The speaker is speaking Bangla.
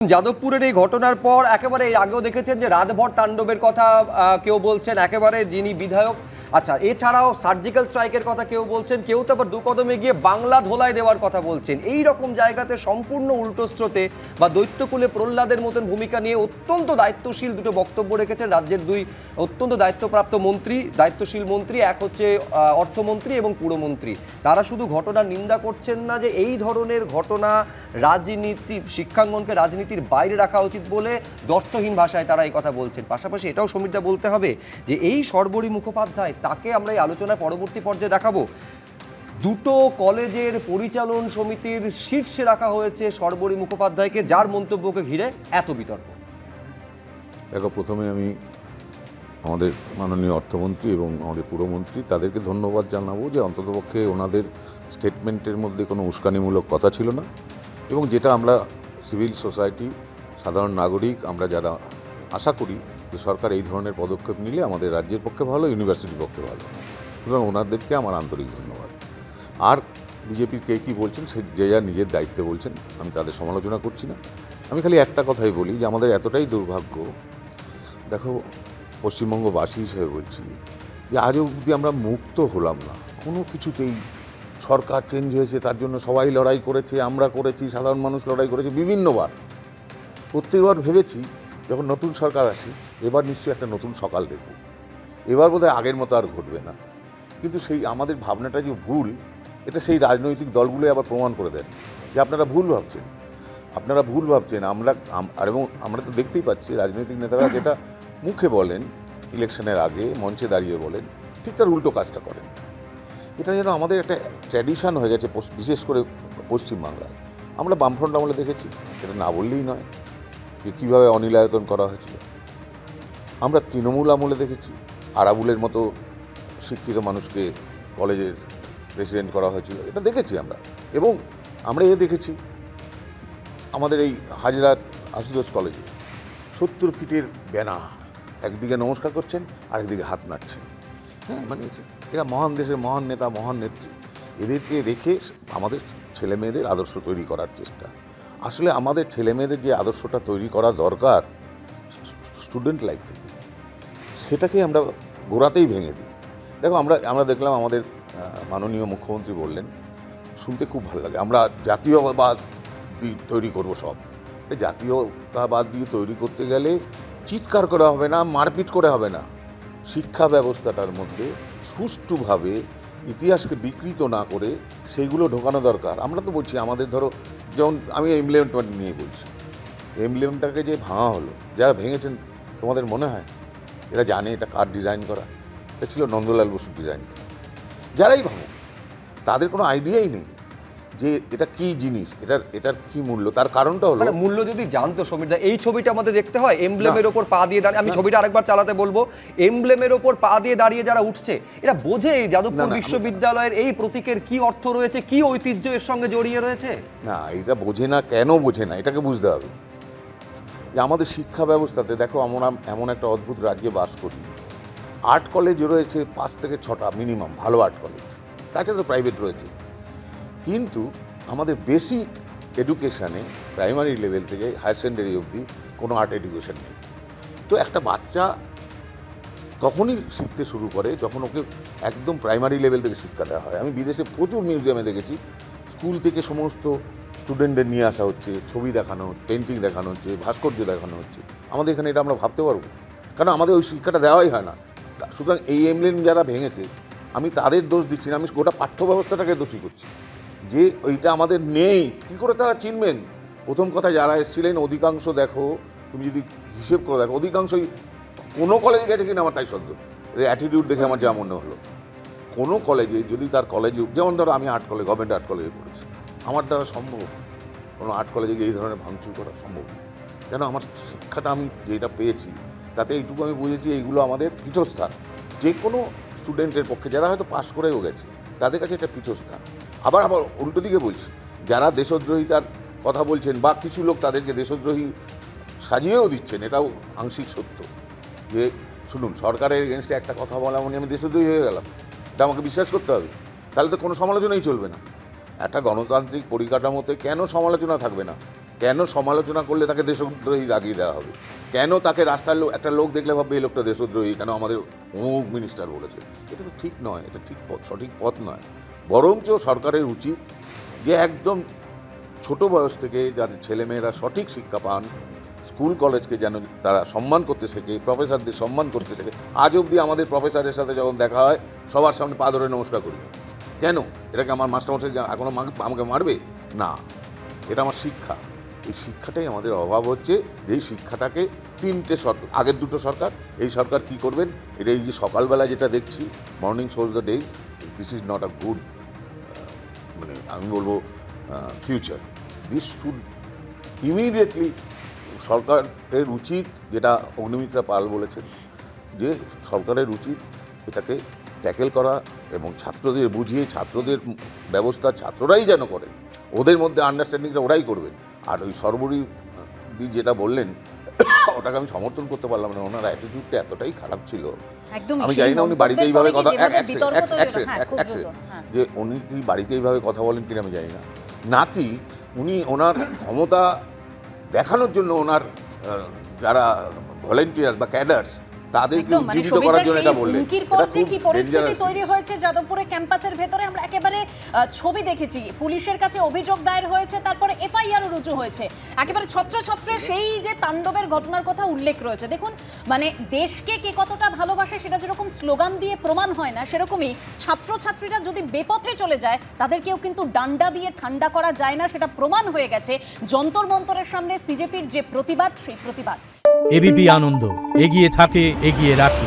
যাদবপুরের এই ঘটনার পর একেবারে এর আগেও দেখেছেন যে রাতভর তাণ্ডবের কথা কেউ বলছেন, একেবারে যিনি বিধায়ক, আচ্ছা এছাড়াও সার্জিক্যাল স্ট্রাইকের কথা কেউ বলছেন, কেউ তো আবার দু কদম এগিয়ে বাংলা ধোলাই দেওয়ার কথা বলছেন। এই রকম জায়গাতে সম্পূর্ণ উল্টো স্রোতে বা দৈত্যকুলে প্রহ্লাদের মতন ভূমিকা নিয়ে অত্যন্ত দায়িত্বশীল দুটো বক্তব্য রেখেছেন রাজ্যের দুই অত্যন্ত দায়িত্বপ্রাপ্ত মন্ত্রী, দায়িত্বশীল মন্ত্রী। এক হচ্ছে অর্থমন্ত্রী এবং পুরমন্ত্রী। তারা শুধু ঘটনার নিন্দা করছেন না, যে এই ধরনের ঘটনা রাজনীতি, শিক্ষাঙ্গনকে রাজনীতির বাইরে রাখা উচিত বলে দ্ব্যর্থহীন ভাষায় তারা এই কথা বলছেন। পাশাপাশি এটাও সমীরদা বলতে হবে যে এই সর্বরী মুখোপাধ্যায়, তাকে আমরা এই আলোচনার পরবর্তী পর্যায়ে দেখাবো। দুটো কলেজের পরিচালন সমিতির শীর্ষে রাখা হয়েছে সর্বরী মুখোপাধ্যায়কে, যার মন্তব্যকে ঘিরে এত বিতর্ক। দেখো, প্রথমে আমি আমাদের মাননীয় অর্থমন্ত্রী এবং আমাদের পুরমন্ত্রী তাদেরকে ধন্যবাদ জানাবো যে অন্ততপক্ষে ওনাদের স্টেটমেন্টের মধ্যে কোনো উস্কানিমূলক কথা ছিল না, এবং যেটা আমরা সিভিল সোসাইটি, সাধারণ নাগরিক, আমরা যারা আশা করি যে সরকার এই ধরনের পদক্ষেপ নিলে আমাদের রাজ্যের পক্ষে ভালো, ইউনিভার্সিটির পক্ষে ভালো। সুতরাং ওনাদেরকে আমার আন্তরিক ধন্যবাদ। আর বিজেপির কে কী বলছেন, সে যে যা নিজের দায়িত্বে বলছেন, আমি তাদের সমালোচনা করছি না। আমি খালি একটা কথাই বলি যে আমাদের এতটাই দুর্ভাগ্য, দেখো পশ্চিমবঙ্গবাসী হিসেবে বলছি যে আজও অবধি আমরা মুক্ত হলাম না কোনো কিছুতেই। সরকার চেঞ্জ হয়েছে, তার জন্য সবাই লড়াই করেছে, আমরা করেছি, সাধারণ মানুষ লড়াই করেছে বিভিন্নবার। প্রত্যেকবার ভেবেছি যখন নতুন সরকার আসে এবার নিশ্চয়ই একটা নতুন সকাল দেখব, এবার বোধহয় আগের মতো আর ঘটবে না। কিন্তু সেই আমাদের ভাবনাটা যে ভুল, এটা সেই রাজনৈতিক দলগুলোই আবার প্রমাণ করে দেন যে আপনারা ভুল ভাবছেন, আপনারা ভুল ভাবছেন। এবং আমরা তো দেখতেই পাচ্ছি রাজনৈতিক নেতারা যেটা মুখে বলেন, ইলেকশনের আগে মঞ্চে দাঁড়িয়ে বলেন, ঠিক তার উল্টো কাজটা করেন। এটা যেন আমাদের একটা ট্র্যাডিশন হয়ে গেছে, বিশেষ করে পশ্চিমবাংলায়। আমরা বামফ্রন্ট আমলে দেখেছি, এটা না বললেই নয়, যে কীভাবে অনিলায়তন করা হয়েছিল। আমরা তৃণমূল আমলে দেখেছি, আরাবুলের মতো শিক্ষিত মানুষকে কলেজের প্রেসিডেন্ট করা হয়েছিল, এটা দেখেছি আমরা। এবং আমরা দেখেছি আমাদের এই হাজরাত আশুতোষ কলেজে 70 ফিটের ব্যানার, একদিকে নমস্কার করছেন আরেকদিকে হাত নাড়ছেন। হ্যাঁ, মানে এরা মহান দেশের মহান নেতা, মহান নেত্রী, এদেরকে রেখে আমাদের ছেলে মেয়েদের আদর্শ তৈরি করার চেষ্টা। আসলে আমাদের ছেলে মেয়েদের যে আদর্শটা তৈরি করা দরকার স্টুডেন্ট লাইফ থেকে, সেটাকে আমরা গোড়াতেই ভেঙে দিই। দেখো, আমরা দেখলাম আমাদের মাননীয় মুখ্যমন্ত্রী বললেন, শুনতে খুব ভালো লাগে, আমরা জাতীয়বাদ তৈরি করব। সব জাতীয়তাবাদ দিয়ে তৈরি করতে গেলে চিৎকার করা হবে না, মারপিট করে হবে না। শিক্ষা ব্যবস্থাটার মধ্যে সুষ্ঠুভাবে ইতিহাসকে বিকৃত না করে সেইগুলো ঢোকানো দরকার। আমরা তো বলছি আমাদের, ধরো যেমন আমি এমব্লেমটা নিয়ে বলছি, এমব্লেমটাকে যে ভাঙা হলো, যারা ভেঙেছেন তোমাদের মনে হয় এরা জানে এটা কার ডিজাইন করা? এটা ছিল নন্দলাল বসুর ডিজাইন করা। যারাই ভাঙো তাদের কোনো আইডিয়াই নেই যে এটা কি জিনিস, এটার কি মূল্য। তার কারণটা হলো, মূল্য যদি জানতো সমীরদা, এই ছবিটা আমাদের দেখতে হয় এমব্লেমের ওপর পা দিয়ে দাঁড়িয়ে, আমি ছবিটা আরেকবার চালাতে বলবো, এমব্লেমের ওপর পা দিয়ে দাঁড়িয়ে যারা উঠছে, এরা বোঝে এই যাদবপুর বিশ্ববিদ্যালয়ের এই প্রতীকের কি অর্থ রয়েছে, কি ঐতিহ্য এর সঙ্গে জড়িয়ে রয়েছে? না, এটা বোঝে না। কেন বোঝে না এটাকে বুঝতে হবে। যে আমাদের শিক্ষা ব্যবস্থাতে দেখো, আমরা এমন একটা অদ্ভুত রাজ্যে বাস করি, আর্ট কলেজ রয়েছে 5 থেকে 6টা মিনিমাম, ভালো আর্ট কলেজ, তাছাড়া তো প্রাইভেট রয়েছে। কিন্তু আমাদের বেসিক এডুকেশানে প্রাইমারি লেভেল থেকে হায়ার সেকেন্ডারি অবধি কোনো আর্ট এডুকেশান নেই। তো একটা বাচ্চা তখনই শিখতে শুরু করে যখন ওকে একদম প্রাইমারি লেভেল থেকে শিক্ষা দেওয়া হয়। আমি বিদেশে প্রচুর মিউজিয়ামে দেখেছি, স্কুল থেকে সমস্ত স্টুডেন্টদের নিয়ে আসা হচ্ছে, ছবি দেখানো, পেন্টিং দেখানো হচ্ছে, ভাস্কর্য দেখানো হচ্ছে। আমাদের এখানে এটা আমরা ভাবতে পারবো, কারণ আমাদের ওই শিক্ষাটা দেওয়াই হয় না। সুতরাং এই এমব্লেম যারা ভেঙেছে, আমি তাদের দোষ দিচ্ছি না, আমি গোটা পাঠ্য ব্যবস্থাটাকে দোষী করছি যে ওইটা আমাদের নেই। কী করে তারা চিনবেন? প্রথম কথা, যারা এসেছিলেন অধিকাংশ, দেখো তুমি যদি হিসেব করে দেখো, অধিকাংশই কোনো কলেজে গেছে কিনা আমার তাই সন্দেহ। অ্যাটিটিউড দেখে আমার যা মনে হলো, কোনো কলেজে যদি তার কলেজে, যেমন ধরো আমি আর্ট কলেজ, গভর্নমেন্ট আর্ট কলেজে পড়েছি, আমার দ্বারা সম্ভব কোনো আর্ট কলেজে গিয়ে এই ধরনের ভাঙচুর করা সম্ভব না। কেন? আমার শিক্ষাটা আমি যেটা পেয়েছি তাতে এইটুকু আমি বুঝেছি, এইগুলো আমাদের পীঠস্থান। যে কোনো স্টুডেন্টের পক্ষে, যারা হয়তো পাস করেও গেছে, তাদের কাছে এটা পীঠস্থান। আবার উল্টো দিকে বলছি, যারা দেশদ্রোহিতার কথা বলছেন বা কিছু লোক তাদেরকে দেশদ্রোহী সাজিয়েও দিচ্ছেন, এটাও আংশিক সত্য। যে শুনুন, সরকারের এগেনস্টে একটা কথা বলা মানে আমি দেশদ্রোহী হয়ে গেলাম, এটা আমাকে বিশ্বাস করতে হবে, তাহলে তো কোনো সমালোচনাই চলবে না। একটা গণতান্ত্রিক পরিকাঠামোতে কেন সমালোচনা থাকবে না? কেন সমালোচনা করলে তাকে দেশদ্রোহী দাগিয়ে দেওয়া হবে? কেন তাকে রাস্তার একটা লোক দেখলে ভাববে এই লোকটা দেশদ্রোহী, কেন আমাদের অমুক মিনিস্টার বলেছে? এটা তো ঠিক নয়, এটা ঠিক সঠিক পথ নয়। বরঞ্চ সরকারের উচিত যে একদম ছোট বয়স থেকে যাদের ছেলেমেয়েরা সঠিক শিক্ষা পান, স্কুল কলেজকে যেন তারা সম্মান করতে শেখে, প্রফেসরদের সম্মান করতে শেখে। আজ অবধি আমাদের প্রফেসরের সাথে যখন দেখা হয় সবার সামনে পা ধরে নমস্কার করি। কেন? এটাকে আমার মাস্টারমশাই এখনও আমাকে মারবে না, এটা আমার শিক্ষা। এই শিক্ষাটাই আমাদের অভাব হচ্ছে। এই শিক্ষাটাকে তিনটে সরকার, আগের দুটো সরকার, এই সরকার কি করবেন? এটা এই যে সকালবেলা যেটা দেখছি, morning shows the days, this is not a good, মানে আমি বলবো ফিউচার। দিস শুড ইমিডিয়েটলি, সরকারের উচিত, যেটা অগ্নিমিত্রা পাল বলেছেন, যে সরকারের উচিত এটাকে ট্যাকেল করা এবং ছাত্রদের বুঝিয়ে, ছাত্রদের ব্যবস্থা ছাত্ররাই যেন করে, ওদের মধ্যে আন্ডারস্ট্যান্ডিংটা ওরাই করবেন। আর ওই সর্বরী যেটা বললেন ওটাকে আমি সমর্থন করতে পারলাম না। ওনার অ্যাটিটিউডটা এতটাই খারাপ ছিল, আমি জানি না উনি বাড়িতে এইভাবে কথা, যে উনি কি বাড়িতে এইভাবে কথা বলেন কিনা আমি জানি না, নাকি উনি ওনার ক্ষমতা দেখানোর জন্য ওনার যারা ভলেন্টিয়ার বা ক্যাডার্স তাদেরকে উজ্জীবিত করার জন্য এটা বললেন। হুমকির পর যে কি পরিস্থিতি তৈরি হয়েছে যাদবপুরে ক্যাম্পাসের ভেতরে, আমরা একেবারে ছবি দেখেছি। পুলিশের কাছে অভিযোগ দায়ের হয়েছে, তারপরে এফআইআরও রুজু হয়েছে। একেবারে ছত্রে সেই যে তাণ্ডবের ঘটনার কথা উল্লেখ রয়েছে। দেখুন, মানে দেশকে কে কতটা ভালোবাসে সেটা যেরকম স্লোগান দিয়ে প্রমাণ হয় না, সেরকমই ছাত্রছাত্রীরা যদি বেপথে চলে যায় তাদেরকেও কিন্তু ডান্ডা দিয়ে ঠান্ডা করা যায় না, সেটা প্রমাণ হয়ে গেছে যন্তর মন্তরের সামনে সিজেপির যে প্রতিবাদ, সেই প্রতিবাদ। এবিপি আনন্দ, এগিয়ে থাকে, এগিয়ে রাখে।